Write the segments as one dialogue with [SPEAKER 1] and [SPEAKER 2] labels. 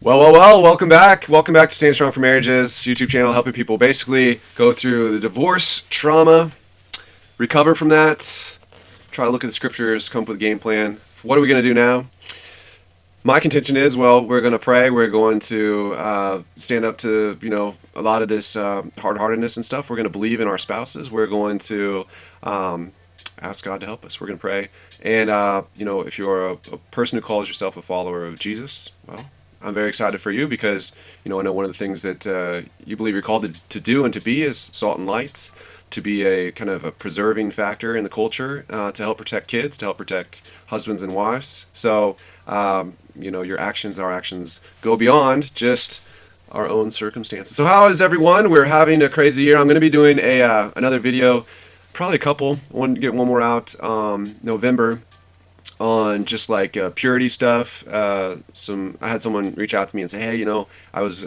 [SPEAKER 1] Well, welcome back. Welcome back to Staying Strong for Marriages YouTube channel, helping people basically go through the divorce trauma, recover from that, try to look at the scriptures, come up with a game plan. What are we going to do now? My contention is, well, we're going to pray. We're going to stand up to, a lot of this hard-heartedness and stuff. We're going to believe in our spouses. We're going to ask God to help us. We're going to pray. And, if you're a person who calls yourself a follower of Jesus, well, I'm very excited for you because, I know one of the things that you believe you're called to do and to be is salt and light, to be a kind of a preserving factor in the culture, to help protect kids, to help protect husbands and wives. So, your actions, our actions go beyond just our own circumstances. So how is everyone? We're having a crazy year. I'm going to be doing another video, probably a couple. I want to get one more out November on just like purity stuff. I had someone reach out to me and say, hey, I was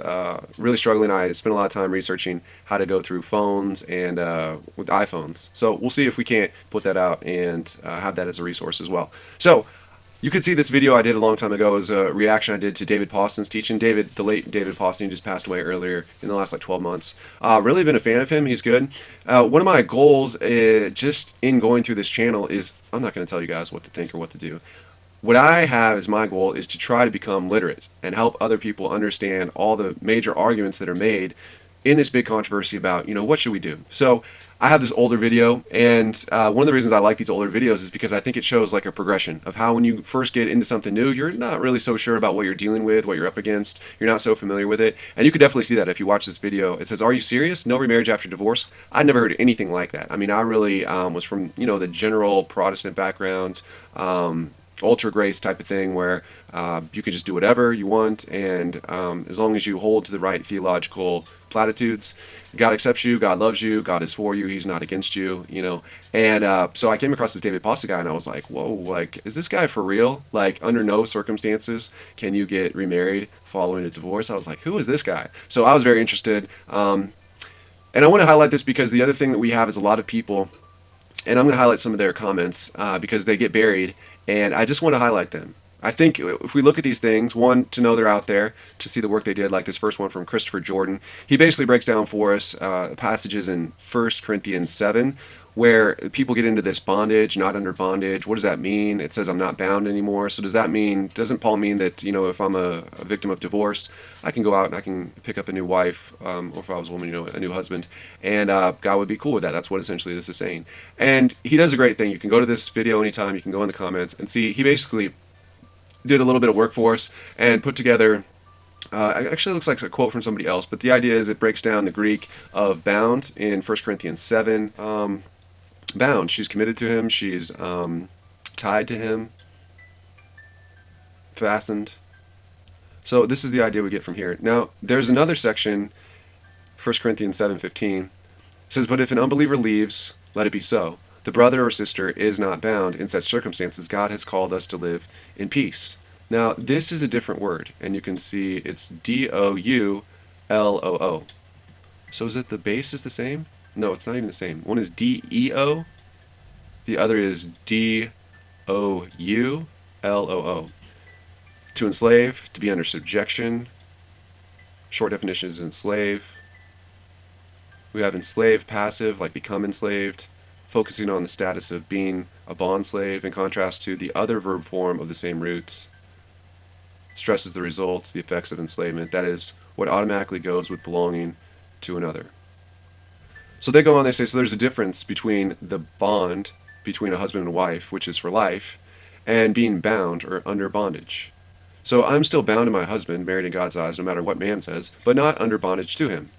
[SPEAKER 1] really struggling. I spent a lot of time researching how to go through phones and with iPhones. So we'll see if we can't put that out and have that as a resource as well. So you could see this video I did a long time ago as a reaction I did to David Pawson's teaching. The late David Pawson, just passed away earlier in the last 12 months. Really been a fan of him. He's good. One of my goals just in going through this channel is, I'm not going to tell you guys what to think or what to do. What I have as my goal is to try to become literate and help other people understand all the major arguments that are made in this big controversy about, what should we do? So I have this older video, and one of the reasons I like these older videos is because I think it shows like a progression of how when you first get into something new, you're not really so sure about what you're dealing with, what you're up against. You're not so familiar with it. And you could definitely see that if you watch this video. It says, are you serious? No remarriage after divorce? I'd never heard anything like that. I mean, I really was from, the general Protestant background, ultra grace type of thing where you can just do whatever you want, and as long as you hold to the right theological platitudes, God accepts you, God loves you, God is for you, He's not against you, And so I came across this David Pasta guy, and I was like, whoa, like, is this guy for real? Like, under no circumstances can you get remarried following a divorce? I was like, who is this guy? So I was very interested, and I want to highlight this because the other thing that we have is a lot of people, and I'm going to highlight some of their comments because they get buried, and I just want to highlight them. I think if we look at these things, one, to know they're out there, to see the work they did, like this first one from Christopher Jordan, he basically breaks down for us passages in 1 Corinthians 7 where people get into this bondage, not under bondage. What does that mean? It says I'm not bound anymore. So does that mean, doesn't Paul mean that, if I'm a victim of divorce, I can go out and I can pick up a new wife, or if I was a woman, a new husband, and God would be cool with that. That's what essentially this is saying. And he does a great thing. You can go to this video anytime. You can go in the comments and see he basically did a little bit of work for us and put together, actually looks like a quote from somebody else, but the idea is it breaks down the Greek of bound in 1 Corinthians 7. Bound, she's committed to him, she's tied to him, fastened. So this is the idea we get from here. Now, there's another section, 1 Corinthians 7:15. It says, but if an unbeliever leaves, let it be so. The brother or sister is not bound. In such circumstances, God has called us to live in peace. Now, this is a different word, and you can see it's D-O-U-L-O-O. So is it the base is the same? No, it's not even the same. One is D-E-O. The other is D-O-U-L-O-O. To enslave, to be under subjection. Short definition is enslave. We have enslave, passive, like become enslaved, focusing on the status of being a bond slave in contrast to the other verb form of the same roots. Stresses the results, the effects of enslavement. That is what automatically goes with belonging to another. So they go on, they say, so there's a difference between the bond between a husband and wife, which is for life, and being bound or under bondage. So I'm still bound to my husband, married in God's eyes, no matter what man says, but not under bondage to him.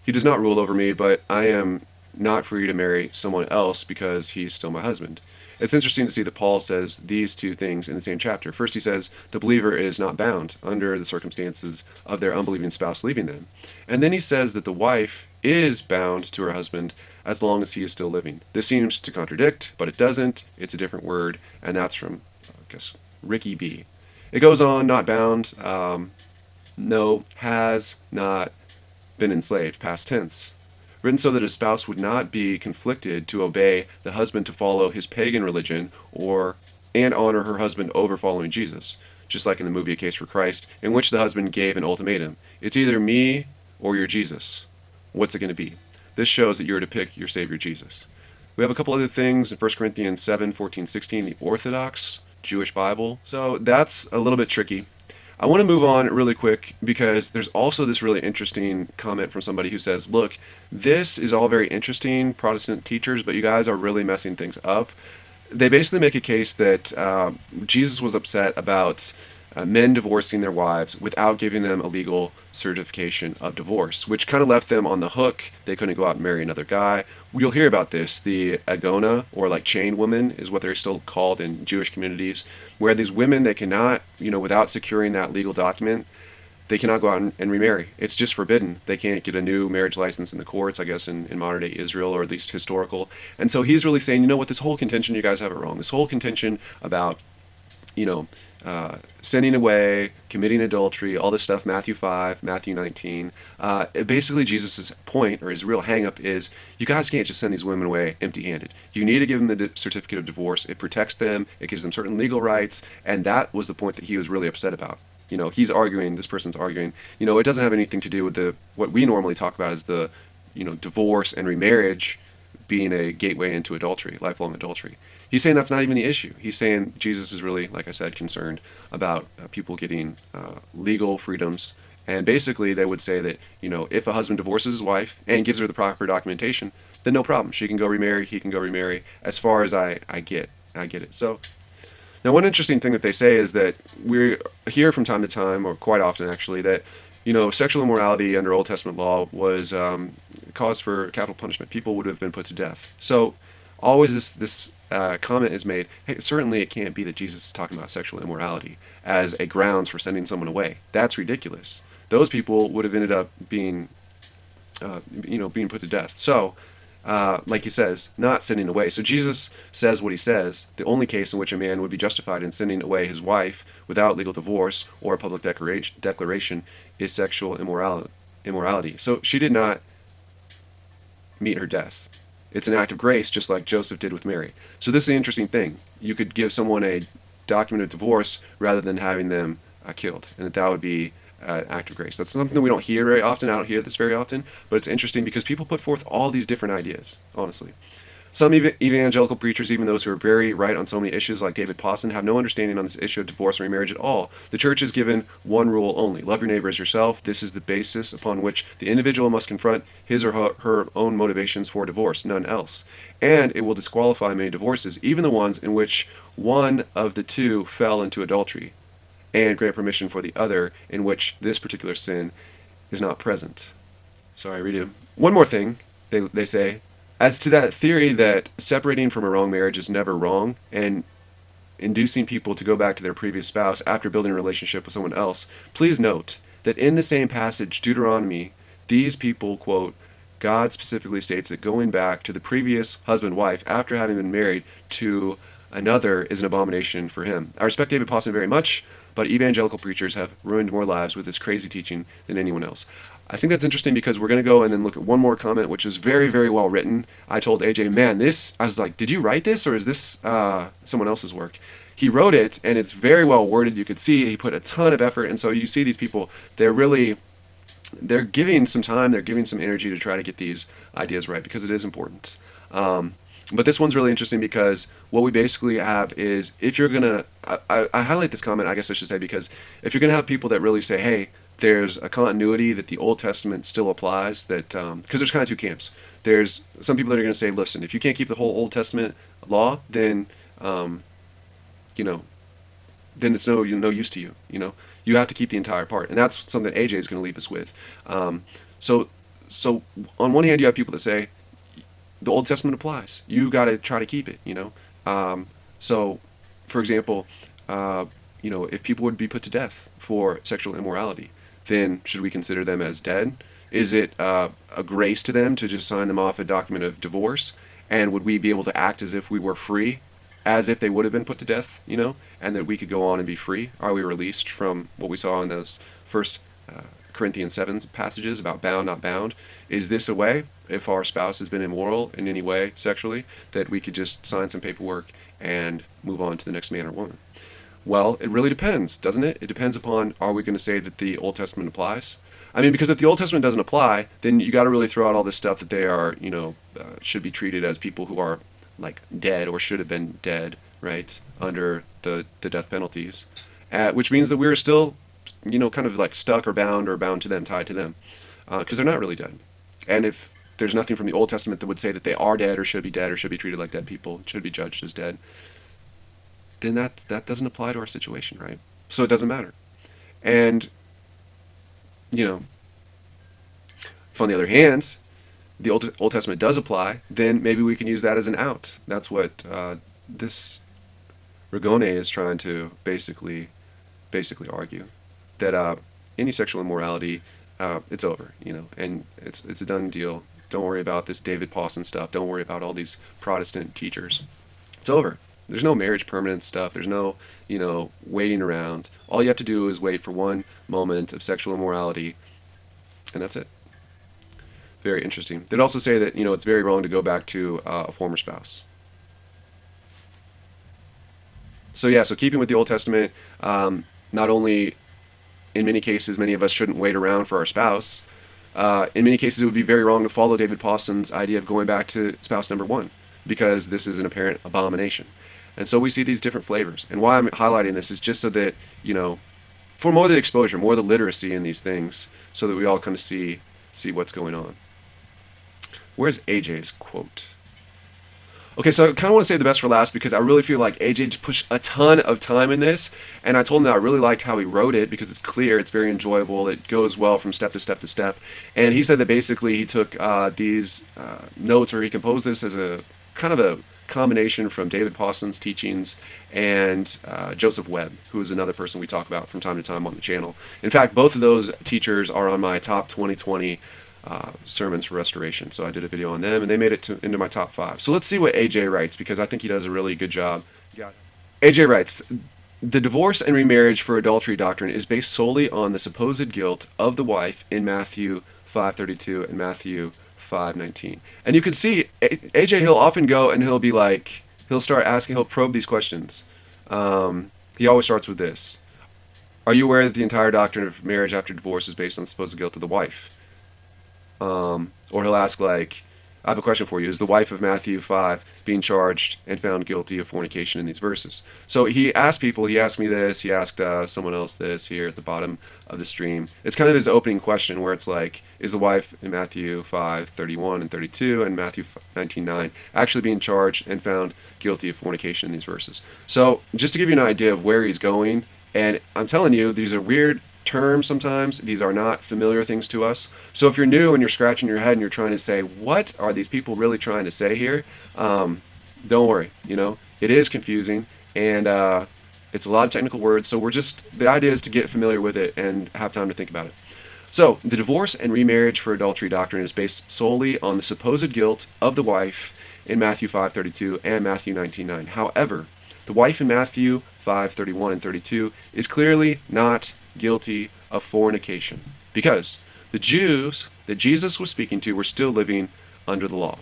[SPEAKER 1] He does not rule over me, but I am not free to marry someone else because he's still my husband. It's interesting to see that Paul says these two things in the same chapter. First, he says the believer is not bound under the circumstances of their unbelieving spouse leaving them. And then he says that the wife is bound to her husband as long as he is still living. This seems to contradict, but it doesn't. It's a different word, and that's from, I guess, Ricky B. It goes on, not bound, no, has not been enslaved, past tense. Written so that a spouse would not be conflicted to obey the husband to follow his pagan religion and honor her husband over following Jesus. just like in the movie A Case for Christ, in which the husband gave an ultimatum. It's either me or your Jesus. What's it going to be? This shows that you're to pick your Savior Jesus. We have a couple other things in 1 Corinthians 7:14-16, the Orthodox Jewish Bible. So that's a little bit tricky. I want to move on really quick because there's also this really interesting comment from somebody who says, look, this is all very interesting, Protestant teachers, but you guys are really messing things up. They basically make a case that Jesus was upset about men divorcing their wives without giving them a legal certification of divorce, which kind of left them on the hook. They couldn't go out and marry another guy. You'll hear about this. The agona, or like chain woman, is what they're still called in Jewish communities, where these women, they cannot, without securing that legal document, they cannot go out and remarry. It's just forbidden. They can't get a new marriage license in the courts, I guess, in modern day Israel, or at least historical. And so he's really saying, this whole contention, you guys have it wrong. This whole contention about, sinning away, committing adultery, all this stuff, Matthew 5, Matthew 19. Basically, Jesus' point, or his real hang-up, is you guys can't just send these women away empty-handed. You need to give them the certificate of divorce. It protects them. It gives them certain legal rights. And that was the point that he was really upset about. He's arguing, this person's arguing, it doesn't have anything to do with what we normally talk about as the, divorce and remarriage being a gateway into adultery, lifelong adultery. He's saying that's not even the issue. He's saying Jesus is really, like I said, concerned about people getting legal freedoms. And basically, they would say that, if a husband divorces his wife and gives her the proper documentation, then no problem. She can go remarry, he can go remarry, as far as I get it. So, now one interesting thing that they say is that we hear from time to time, or quite often actually, that sexual immorality under Old Testament law was cause for capital punishment. People would have been put to death. So always this comment is made, hey, certainly it can't be that Jesus is talking about sexual immorality as a grounds for sending someone away. That's ridiculous. Those people would have ended up being put to death. So, like he says, not sending away. So Jesus says what he says. The only case in which a man would be justified in sending away his wife without legal divorce or a public declaration is sexual immorality. So she did not meet her death. It's an act of grace, just like Joseph did with Mary. So this is the interesting thing. You could give someone a document of divorce rather than having them killed, and that would be act of grace. That's something that we don't hear very often. I don't hear this very often, but it's interesting because people put forth all these different ideas, honestly. Some evangelical preachers, even those who are very right on so many issues like David Pawson, have no understanding on this issue of divorce and remarriage at all. The church is given one rule only. Love your neighbor as yourself. This is the basis upon which the individual must confront his or her own motivations for divorce, none else. And it will disqualify many divorces, even the ones in which one of the two fell into adultery, and grant permission for the other in which this particular sin is not present. Sorry, redo. One more thing, they say, as to that theory that separating from a wrong marriage is never wrong, and inducing people to go back to their previous spouse after building a relationship with someone else, please note that in the same passage, Deuteronomy, these people, quote, God specifically states that going back to the previous husband-wife after having been married to another is an abomination for him. I respect David Pawson very much, but evangelical preachers have ruined more lives with this crazy teaching than anyone else. I think that's interesting because we're going to go and then look at one more comment, which is very, very well written. I told AJ, man, I was like, did you write this or is this someone else's work? He wrote it, and it's very well worded. You could see he put a ton of effort, and so you see these people, they're giving some time, they're giving some energy to try to get these ideas right because it is important. But this one's really interesting because what we basically have is, if you're going to, I highlight this comment, I guess I should say, because if you're going to have people that really say, hey, there's a continuity that the Old Testament still applies, that because there's kind of two camps. There's some people that are going to say, listen, if you can't keep the whole Old Testament law, then then it's no use to you. You have to keep the entire part, and that's something that AJ is going to leave us with. So on one hand, you have people that say the Old Testament applies. You got to try to keep it. So, for example, if people would be put to death for sexual immorality, then should we consider them as dead? Is it a grace to them to just sign them off a document of divorce? And would we be able to act as if we were free, as if they would have been put to death, and that we could go on and be free? Are we released from what we saw in those first Corinthians 7 passages about bound, not bound? Is this a way, if our spouse has been immoral in any way sexually, that we could just sign some paperwork and move on to the next man or woman? Well, it really depends, doesn't it? It depends upon, are we going to say that the Old Testament applies? I mean, because if the Old Testament doesn't apply, then you got to really throw out all this stuff that they are, should be treated as people who are like dead or should have been dead, right, under the death penalties, which means that we're still, kind of like stuck or bound to them, tied to them, because they're not really dead. And if there's nothing from the Old Testament that would say that they are dead or should be dead or should be treated like dead people, should be judged as dead, then that doesn't apply to our situation, right? So it doesn't matter. And you know, if on the other hand, the Old Testament does apply, then maybe we can use that as an out. That's what this Rigone is trying to basically argue, that any sexual immorality, it's over, and it's a done deal. Don't worry about this David Pawson stuff. Don't worry about all these Protestant teachers. It's over. There's no marriage permanent stuff. There's no, waiting around. All you have to do is wait for one moment of sexual immorality, and that's it. Very interesting. They'd also say that, it's very wrong to go back to a former spouse. So yeah, so keeping with the Old Testament, not only in many cases, many of us shouldn't wait around for our spouse. In many cases, it would be very wrong to follow David Pawson's idea of going back to spouse number one, because this is an apparent abomination. And so we see these different flavors. And why I'm highlighting this is just so that, for more of the exposure, more of the literacy in these things, so that we all kind of see what's going on. Where's AJ's quote? Okay, so I kind of want to save the best for last because I really feel like AJ just pushed a ton of time in this, and I told him that I really liked how he wrote it because it's clear, it's very enjoyable, it goes well from step to step to step. And he said that basically he took these notes, or he composed this as a kind of a combination from David Pawson's teachings and Joseph Webb, who is another person we talk about from time to time on the channel. In fact, both of those teachers are on my top 2020 sermons for restoration. So I did a video on them, and they made it into my top 5. So let's see what AJ writes, because I think he does a really good job. AJ writes, the divorce and remarriage for adultery doctrine is based solely on the supposed guilt of the wife in Matthew 5:32 and Matthew 5:19. And you can see AJ, he'll often go and he'll be like, he'll start asking, he'll probe these questions. He always starts with this. Are you aware that the entire doctrine of marriage after divorce is based on the supposed guilt of the wife? Or he'll ask, like, I have a question for you. Is the wife of Matthew 5 being charged and found guilty of fornication in these verses? So he asked people, he asked me this, he asked someone else this here at the bottom of the stream. It's kind of his opening question where it's like, is the wife in Matthew 5:31 and 32 and Matthew 19:9 actually being charged and found guilty of fornication in these verses? So just to give you an idea of where he's going, and I'm telling you, these are weird terms sometimes. These are not familiar things to us. So if you're new and you're scratching your head and you're trying to say, what are these people really trying to say here? Don't worry. It is confusing, and it's a lot of technical words. So the idea is to get familiar with it and have time to think about it. So the divorce and remarriage for adultery doctrine is based solely on the supposed guilt of the wife in Matthew 5:32 and Matthew 19:9. However, the wife in Matthew 5:31 and 32 is clearly not guilty of fornication, because the Jews that Jesus was speaking to were still living under the law.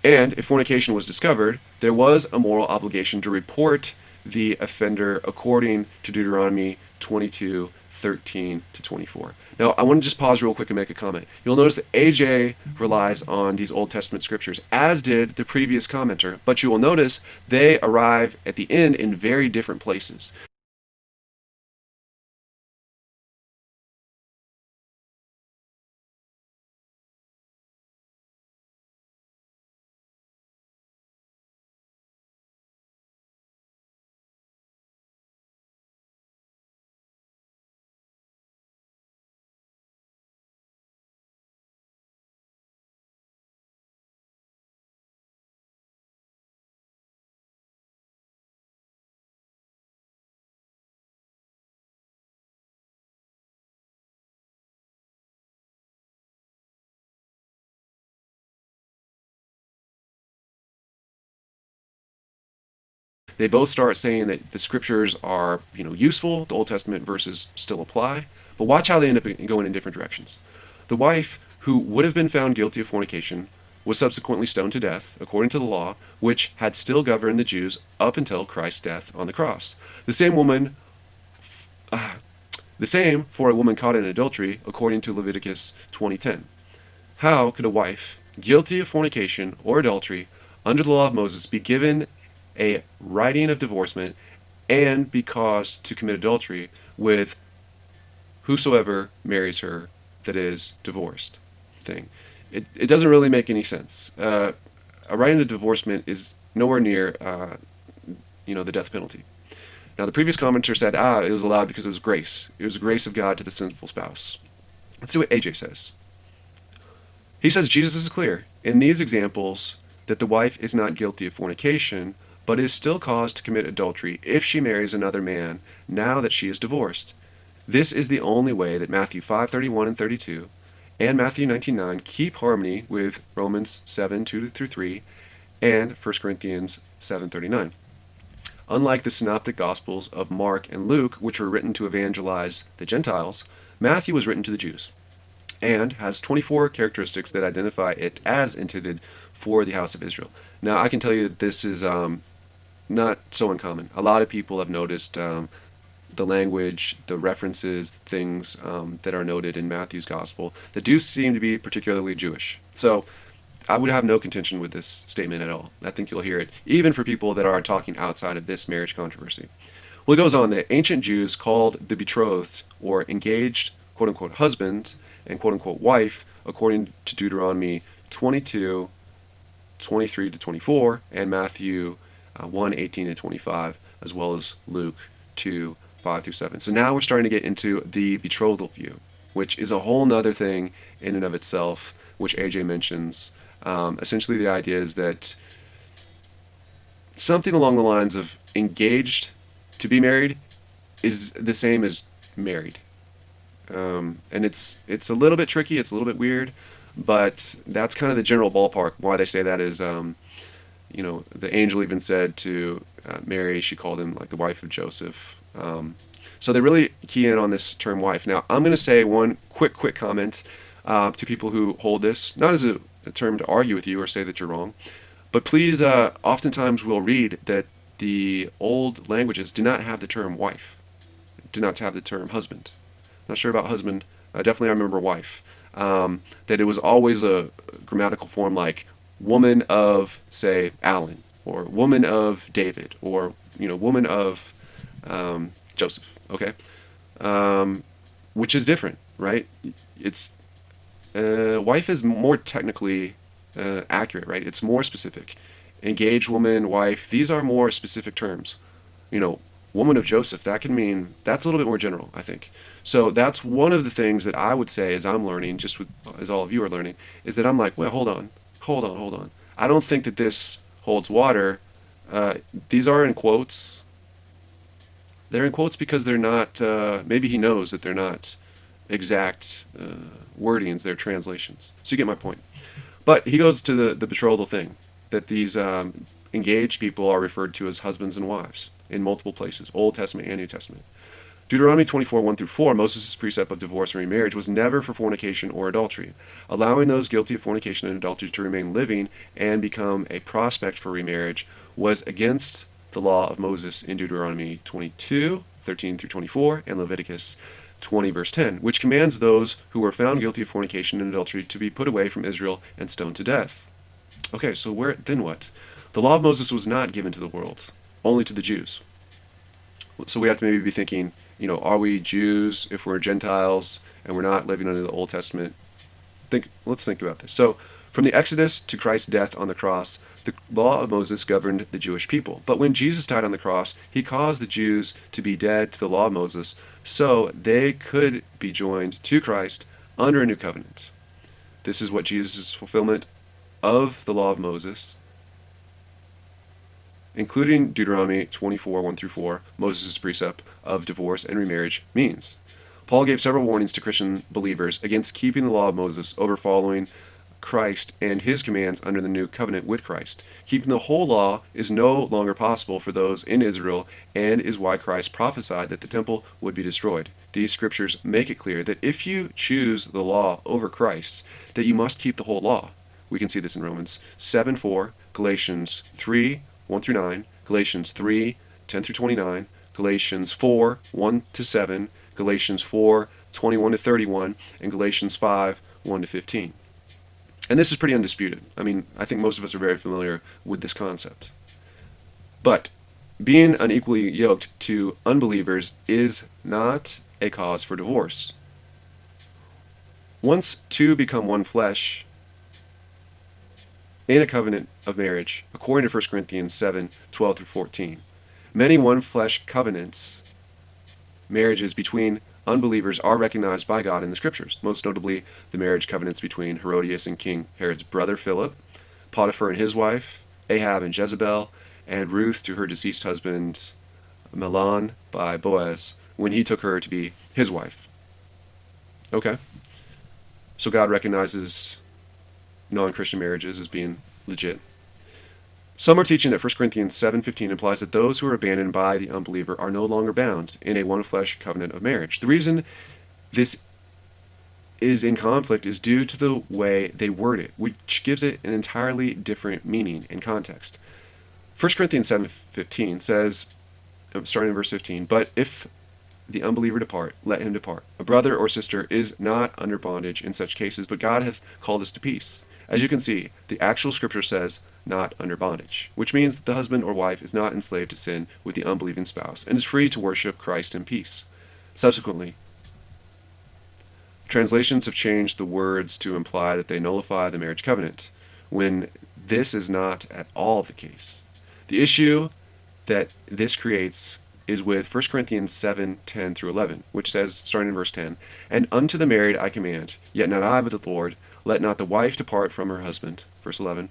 [SPEAKER 1] And if fornication was discovered, there was a moral obligation to report the offender according to Deuteronomy 22:13-24. Now, I want to just pause real quick and make a comment. You'll notice that AJ relies on these Old Testament scriptures, as did the previous commenter, but you will notice they arrive at the end in very different places. They both start saying that the scriptures are, useful. The Old Testament verses still apply, but watch how they end up going in different directions. The wife who would have been found guilty of fornication was subsequently stoned to death, according to the law, which had still governed the Jews up until Christ's death on the cross. The same woman, the same for a woman caught in adultery, according to Leviticus 20:10. How could a wife guilty of fornication or adultery under the law of Moses be given a writing of divorcement and be caused to commit adultery with whosoever marries her that is divorced thing? It doesn't really make any sense. A writing of divorcement is nowhere near the death penalty. Now, the previous commenter said, it was allowed because it was grace. It was the grace of God to the sinful spouse. Let's see what AJ says. He says Jesus is clear in these examples that the wife is not guilty of fornication, but is still caused to commit adultery if she marries another man now that she is divorced. This is the only way that Matthew 5:31 and 32 and Matthew 19:9 keep harmony with Romans 7:2-3 and 1 Corinthians 7:39. Unlike the synoptic gospels of Mark and Luke, which were written to evangelize the Gentiles, Matthew was written to the Jews and has 24 characteristics that identify it as intended for the house of Israel. Now, I can tell you that this is not so uncommon. A lot of people have noticed the language, the references, things that are noted in Matthew's gospel that do seem to be particularly Jewish. So I would have no contention with this statement at all. I think you'll hear it, even for people that are talking outside of this marriage controversy. Well, it goes on. The ancient Jews called the betrothed or engaged, quote-unquote, husband and quote-unquote wife, according to Deuteronomy 22:23-24 and Matthew 1:18-25, as well as Luke 2:5-7. So now we're starting to get into the betrothal view, which is a whole nother thing in and of itself, which AJ mentions. Essentially, the idea is that something along the lines of engaged to be married is the same as married. And it's a little bit tricky, it's a little bit weird, but that's kind of the general ballpark. Why they say that is, the angel even said to Mary, she called him like the wife of Joseph. So they really key in on this term wife. Now, I'm going to say one quick comment to people who hold this, not as a term to argue with you or say that you're wrong, but please, oftentimes we'll read that the old languages do not have the term wife, do not have the term husband. Not sure about husband. Definitely I remember wife. That it was always a grammatical form like woman of, say, Alan, or woman of David, or woman of Joseph. Okay, which is different, right? It's wife is more technically accurate, right? It's more specific. Engaged woman, wife. These are more specific terms. Woman of Joseph, that can mean, that's a little bit more general, I think. So that's one of the things that I would say as I'm learning, just as all of you are learning, is that I'm like, well, hold on. I don't think that this holds water. These are in quotes. They're in quotes because they're not, maybe he knows that they're not exact wordings, they're translations. So you get my point. But he goes to the betrothal thing, that these engaged people are referred to as husbands and wives in multiple places, Old Testament and New Testament. Deuteronomy 24:1-4, Moses' precept of divorce and remarriage was never for fornication or adultery, allowing those guilty of fornication and adultery to remain living and become a prospect for remarriage was against the law of Moses in Deuteronomy 22:13-24 and Leviticus 20:10, which commands those who were found guilty of fornication and adultery to be put away from Israel and stoned to death. Okay, so then what? The law of Moses was not given to the world, only to the Jews. So we have to maybe be thinking, are we Jews if we're Gentiles and we're not living under the Old Testament? Let's think about this. So from the Exodus to Christ's death on the cross, the law of Moses governed the Jewish people. But when Jesus died on the cross, he caused the Jews to be dead to the law of Moses so they could be joined to Christ under a new covenant. This is what Jesus' fulfillment of the law of Moses, including Deuteronomy 24:1-4, Moses' precept of divorce and remarriage, means. Paul gave several warnings to Christian believers against keeping the law of Moses over following Christ and his commands under the new covenant with Christ. Keeping the whole law is no longer possible for those in Israel and is why Christ prophesied that the temple would be destroyed. These scriptures make it clear that if you choose the law over Christ, that you must keep the whole law, We can see this in Romans 7:4, Galatians 3:1-9, Galatians 3:10-29, Galatians 4:1-7, Galatians 4:21-31, and Galatians 5:1-15. And this is pretty undisputed. I mean, I think most of us are very familiar with this concept. But being unequally yoked to unbelievers is not a cause for divorce. Once two become one flesh in a covenant of marriage, according to 1 Corinthians 7:12-14, many one flesh covenants, marriages between unbelievers, are recognized by God in the Scriptures, most notably the marriage covenants between Herodias and King Herod's brother Philip, Potiphar and his wife, Ahab and Jezebel, and Ruth to her deceased husband Mahlon by Boaz when he took her to be his wife. Okay, so God recognizes non-Christian marriages as being legit. Some are teaching that 1 Corinthians 7:15 implies that those who are abandoned by the unbeliever are no longer bound in a one-flesh covenant of marriage. The reason this is in conflict is due to the way they word it, which gives it an entirely different meaning and context. 1 Corinthians 7:15 says, starting in verse 15, "But if the unbeliever depart, let him depart. A brother or sister is not under bondage in such cases, but God hath called us to peace." As you can see, the actual scripture says not under bondage, which means that the husband or wife is not enslaved to sin with the unbelieving spouse and is free to worship Christ in peace. Subsequently, translations have changed the words to imply that they nullify the marriage covenant, when this is not at all the case. The issue that this creates is with 1 Corinthians 7:10-11, which says, starting in verse 10, "And unto the married I command, yet not I, but the Lord, let not the wife depart from her husband." Verse 11,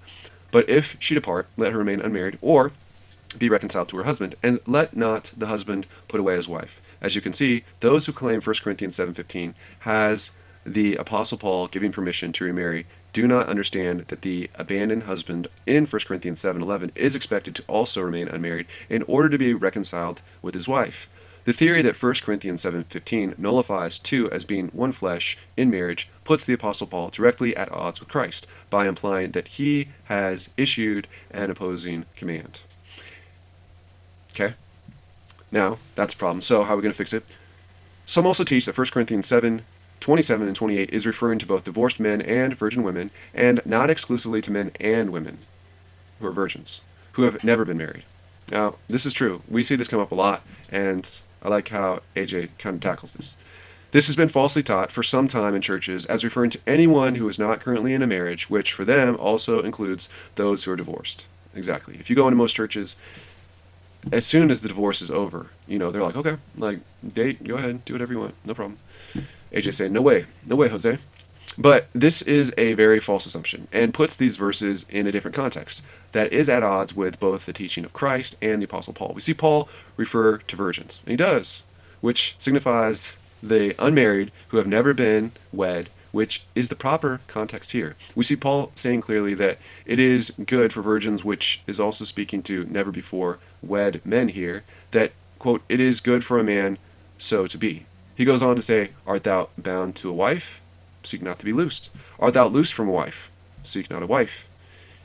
[SPEAKER 1] "But if she depart, let her remain unmarried, or be reconciled to her husband, and let not the husband put away his wife." As you can see, those who claim 1 Corinthians 7:15 has the Apostle Paul giving permission to remarry do not understand that the abandoned husband in 1 Corinthians 7:11 is expected to also remain unmarried in order to be reconciled with his wife. The theory that 1 Corinthians 7:15 nullifies two as being one flesh in marriage puts the Apostle Paul directly at odds with Christ by implying that he has issued an opposing command. Okay? Now, that's a problem. So, how are we going to fix it? Some also teach that 1 Corinthians 7:27 and 28 is referring to both divorced men and virgin women, and not exclusively to men and women who are virgins, who have never been married. Now, this is true. We see this come up a lot, and I like how AJ kind of tackles this. This has been falsely taught for some time in churches as referring to anyone who is not currently in a marriage, which for them also includes those who are divorced. Exactly. If you go into most churches, as soon as the divorce is over, they're like, okay, like, date, go ahead, do whatever you want, no problem. AJ saying, no way, Jose. But this is a very false assumption and puts these verses in a different context that is at odds with both the teaching of Christ and the Apostle Paul. We see Paul refer to virgins, and he does, which signifies the unmarried who have never been wed, which is the proper context here. We see Paul saying clearly that it is good for virgins, which is also speaking to never before wed men here, that, quote, "it is good for a man so to be." He goes on to say, "Art thou bound to a wife? Seek not to be loosed. Art thou loosed from a wife? Seek not a wife."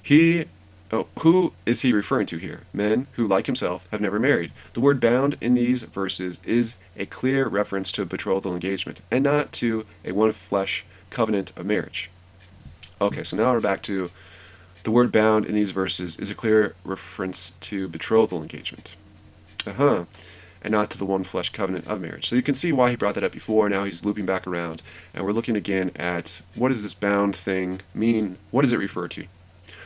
[SPEAKER 1] Who is he referring to here? Men who, like himself, have never married. The word bound in these verses is a clear reference to a betrothal engagement, and not to a one-flesh covenant of marriage. Okay, so now we're back to the word bound in these verses is a clear reference to betrothal engagement. And not to the one flesh covenant of marriage. So you can see why he brought that up before. Now he's looping back around, and we're looking again at what does this bound thing mean? What does it refer to?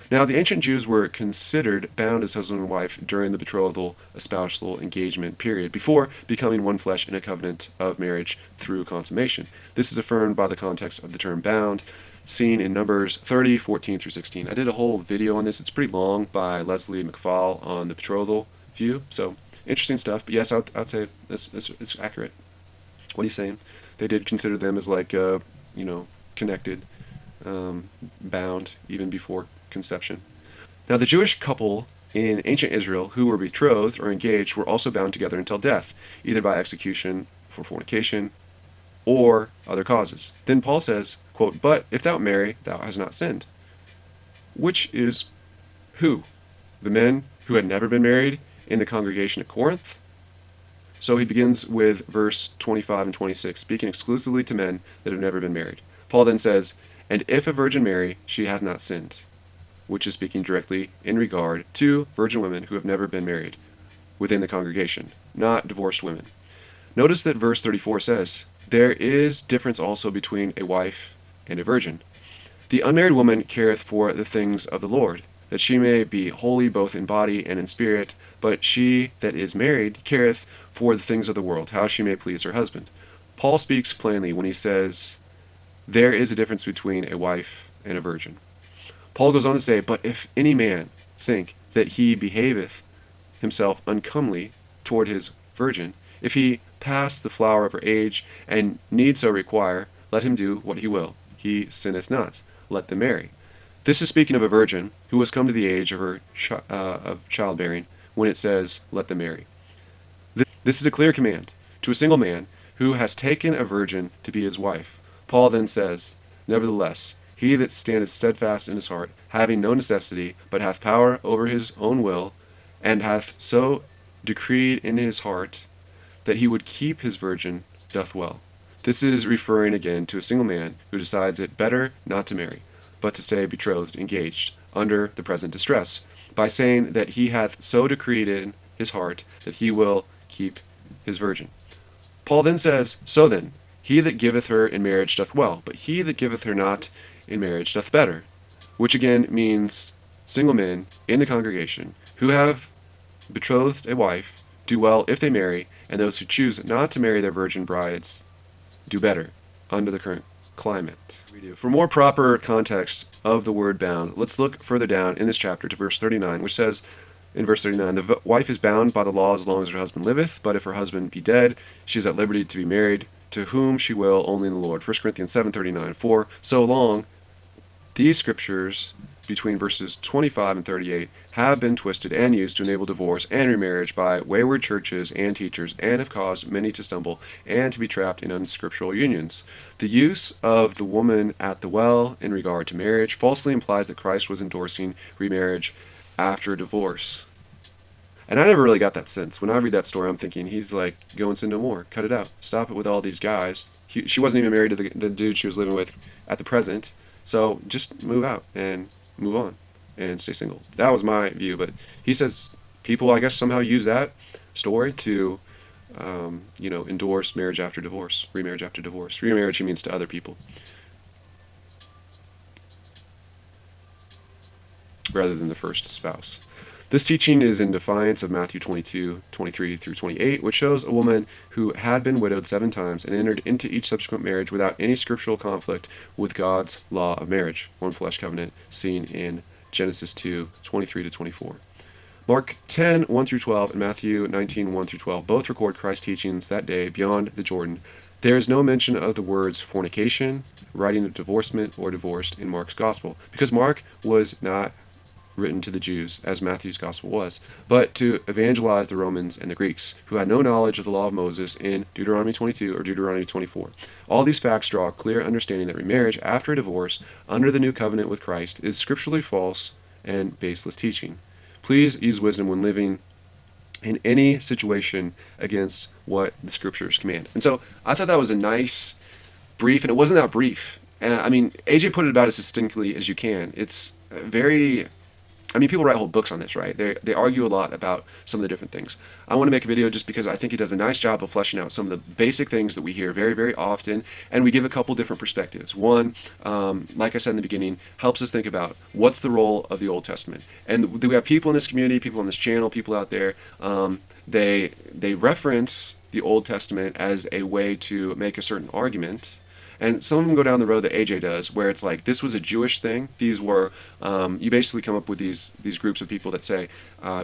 [SPEAKER 1] Now, the ancient Jews were considered bound as husband and wife during the betrothal, espousal engagement period, before becoming one flesh in a covenant of marriage through consummation. This is affirmed by the context of the term bound, seen in Numbers 30:14-16. I did a whole video on this. It's pretty long, by Leslie McFall on the betrothal view. So interesting stuff. But yes, I'd say it's accurate. What are you saying? They did consider them as like, connected, bound even before conception. Now, the Jewish couple in ancient Israel who were betrothed or engaged were also bound together until death, either by execution for fornication or other causes. Then Paul says, quote, "But if thou marry, thou hast not sinned." which is who? The men who had never been married in the congregation at Corinth? So he begins with verse 25 and 26, speaking exclusively to men that have never been married. Paul then says, "And if a virgin marry, she hath not sinned," which is speaking directly in regard to virgin women who have never been married within the congregation, not divorced women. Notice that verse 34 says, "There is difference also between a wife and a virgin. The unmarried woman careth for the things of the Lord, that she may be holy both in body and in spirit, but she that is married careth for the things of the world, how she may please her husband." Paul speaks plainly when he says, there is a difference between a wife and a virgin. Paul goes on to say, "But if any man think that he behaveth himself uncomely toward his virgin, if he pass the flower of her age, and need so require, let him do what he will. He sinneth not. Let them marry." This is speaking of a virgin who has come to the age of her of childbearing when it says, "Let them marry." This is a clear command to a single man who has taken a virgin to be his wife. Paul then says, "Nevertheless, he that standeth steadfast in his heart, having no necessity, but hath power over his own will, and hath so decreed in his heart that he would keep his virgin, doth well." This is referring again to a single man who decides it better not to marry, but to stay betrothed, engaged, under the present distress, by saying that he hath so decreed in his heart that he will keep his virgin. Paul then says, "So then, he that giveth her in marriage doth well, but he that giveth her not in marriage doth better," which again means single men in the congregation who have betrothed a wife do well if they marry, and those who choose not to marry their virgin brides do better under the current climate. For more proper context of the word bound, let's look further down in this chapter to verse 39, which says in verse 39, "The wife is bound by the law as long as her husband liveth, but if her husband be dead, she is at liberty to be married to whom she will, only in the Lord." 1 Corinthians 7:39. For so long, these scriptures between verses 25 and 38 have been twisted and used to enable divorce and remarriage by wayward churches and teachers, and have caused many to stumble and to be trapped in unscriptural unions. The use of the woman at the well in regard to marriage falsely implies that Christ was endorsing remarriage after divorce. And I never really got that sense. When I read that story, I'm thinking, he's like, go and sin no more. Cut it out. Stop it with all these guys. She wasn't even married to the dude she was living with at the present. So just move out and move on and stay single. That was my view. But he says people, I guess, somehow use that story to, endorse marriage after divorce, remarriage after divorce. Remarriage, he means to other people, rather than the first spouse. This teaching is in defiance of Matthew 22:23 through 28, which shows a woman who had been widowed 7 times and entered into each subsequent marriage without any scriptural conflict with God's law of marriage, one flesh covenant, seen in Genesis 2:23 to 24. Mark 10:1 through 12 and Matthew 19:1 through 12 both record Christ's teachings that day beyond the Jordan. There is no mention of the words fornication, writing of divorcement, or divorced in Mark's gospel, because Mark was not written to the Jews, as Matthew's gospel was, but to evangelize the Romans and the Greeks, who had no knowledge of the law of Moses in Deuteronomy 22 or Deuteronomy 24. All these facts draw a clear understanding that remarriage after a divorce under the new covenant with Christ is scripturally false and baseless teaching. Please use wisdom when living in any situation against what the scriptures command. And so I thought that was a nice brief, and it wasn't that brief. AJ put it about as succinctly as you can. It's very... people write whole books on this, right? They argue a lot about some of the different things. I want to make a video just because I think he does a nice job of fleshing out some of the basic things that we hear very, very often, and we give a couple different perspectives. One, like I said in the beginning, helps us think about what's the role of the Old Testament. And we have people in this community, people on this channel, people out there, they reference the Old Testament as a way to make a certain argument. And some of them go down the road that AJ does, where it's like, this was a Jewish thing. These were, you basically come up with these groups of people that say,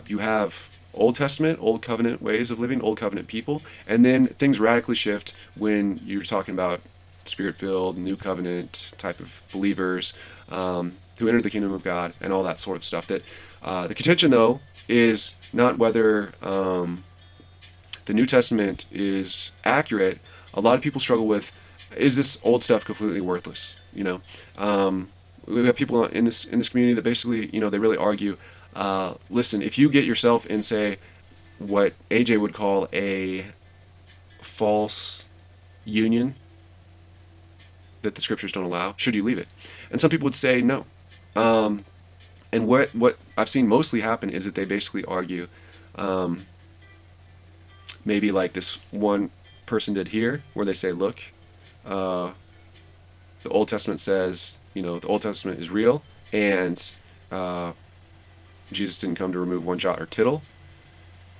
[SPEAKER 1] you have Old Testament, Old Covenant ways of living, Old Covenant people, and then things radically shift when you're talking about Spirit-filled, New Covenant type of believers who enter the kingdom of God and all that sort of stuff. That the contention, though, is not whether the New Testament is accurate. A lot of people struggle with, is this old stuff completely worthless? we have people in this community that basically, they really argue. Listen, if you get yourself in, say, what AJ would call a false union that the scriptures don't allow, should you leave it? And some people would say no. And what I've seen mostly happen is that they basically argue, maybe like this one person did here, where they say, look, the Old Testament says, the Old Testament is real, and Jesus didn't come to remove one jot or tittle.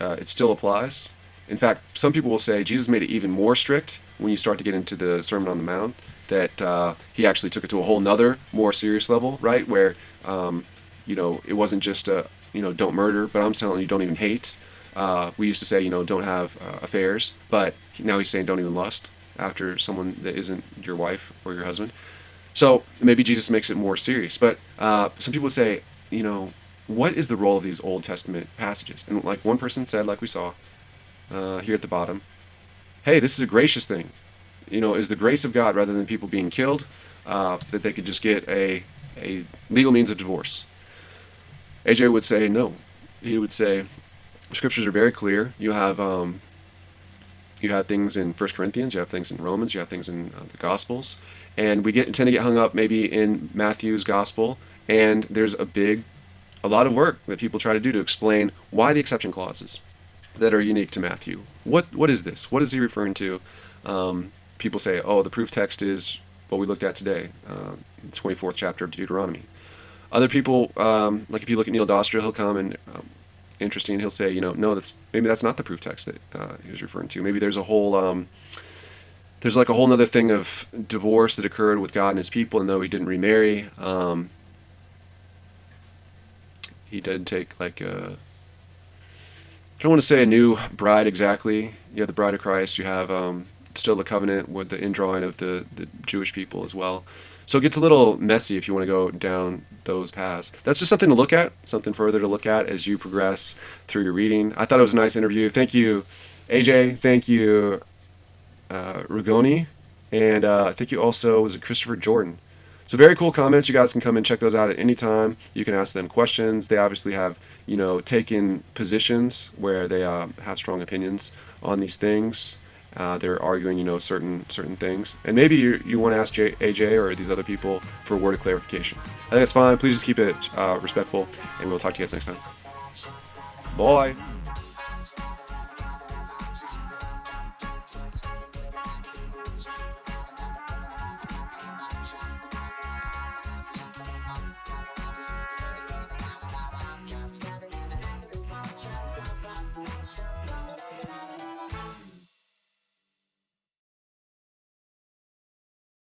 [SPEAKER 1] It still applies. In fact, some people will say Jesus made it even more strict when you start to get into the Sermon on the Mount, that he actually took it to a whole nother, more serious level, right? Where, it wasn't just don't murder, but I'm telling you, don't even hate. We used to say, don't have affairs, but now he's saying don't even lust after someone that isn't your wife or your husband. So maybe Jesus makes it more serious. But some people would say, what is the role of these Old Testament passages? And like one person said, like we saw here at the bottom, hey, this is a gracious thing. Is the grace of God rather than people being killed, that they could just get a legal means of divorce. AJ would say no. He would say scriptures are very clear. You have things in 1 Corinthians, you have things in Romans, you have things in the Gospels, and we tend to get hung up maybe in Matthew's Gospel, and there's a lot of work that people try to do to explain why the exception clauses that are unique to Matthew. What is this? What is he referring to? People say, oh, the proof text is what we looked at today, the 24th chapter of Deuteronomy. Other people, like if you look at Neil Dostra, he'll come and interesting, he'll say, no, maybe that's not the proof text that he was referring to. Maybe there's a whole there's like a whole other thing of divorce that occurred with God and his people, and though he didn't remarry, he did take like I don't want to say a new bride exactly. You have the bride of Christ, you have still the covenant with the indrawing of the Jewish people as well. So it gets a little messy if you want to go down those paths. That's just something to look at, something further to look at as you progress through your reading. I thought it was a nice interview. Thank you, AJ. Thank you, Rugoni. And thank you also, was it Christopher Jordan? So very cool comments. You guys can come and check those out at any time. You can ask them questions. They obviously have, taken positions where they have strong opinions on these things. They're arguing, certain things. And maybe you want to ask AJ or these other people for a word of clarification. I think that's fine. Please just keep it respectful, and we'll talk to you guys next time. Bye.